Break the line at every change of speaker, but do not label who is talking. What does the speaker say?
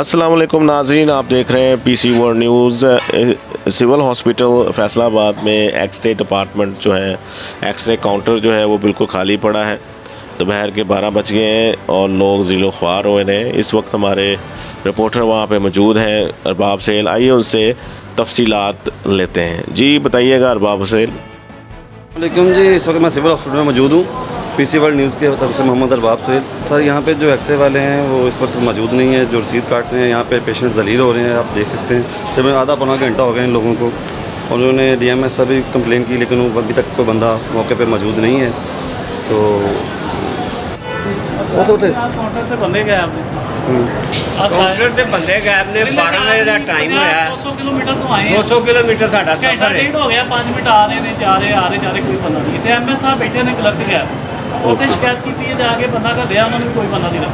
अस्सलाम वालेकुम नाज़रीन, आप देख रहे हैं PC world news. Civil hospital Faisalabad में एक्सरे डिपार्टमेंट जो है, एक्सरे काउंटर जो है वो बिल्कुल खाली पड़ा है। दोपहर के 12 बज गए हैं और लोग ज़लील ख्वार हुए हैं। इस वक्त हमारे रिपोर्टर वहाँ पे मौजूद हैं, अरबाब सेल। आइए उनसे तफसीलात लेते हैं। जी बताइएगा अरबाब सेल।
वालेकुम जी, इस वक्त मैं सिविल हॉस्पिटल में मौजूद हूँ। पीसी वर्ल्ड न्यूज़ के तरफ से मोहम्मद अरबाब सेल। सर, यहाँ पे जो एक्सरे वाले हैं वो इस वक्त मौजूद नहीं है, जो रसीद काट रहे हैं। यहाँ पे पेशेंट जलील हो रहे हैं, आप देख सकते हैं। जब आधा पौना घंटा हो गया इन लोगों को, और उन्होंने DMS से भी कंप्लेन की, लेकिन वो अभी तक कोई बंदा मौके पर मौजूद नहीं है। तो
काउंटर से बंदे गए आपने
काउंटर से बंदे गैब ने 12 बजे का टाइम होया।
200 किलोमीटर तो आए
200 किलोमीटर साडा सफर है।
हो गया, 5 मिनट आ रहे ने, जा रहे कोई बंदा नहीं। इतने MS साहब बैठे ने क्लर्क गैब, उत्थे शिकायत की जाके बंदा घल्लिया, उन्होंने कोई बंदा नहीं लगा।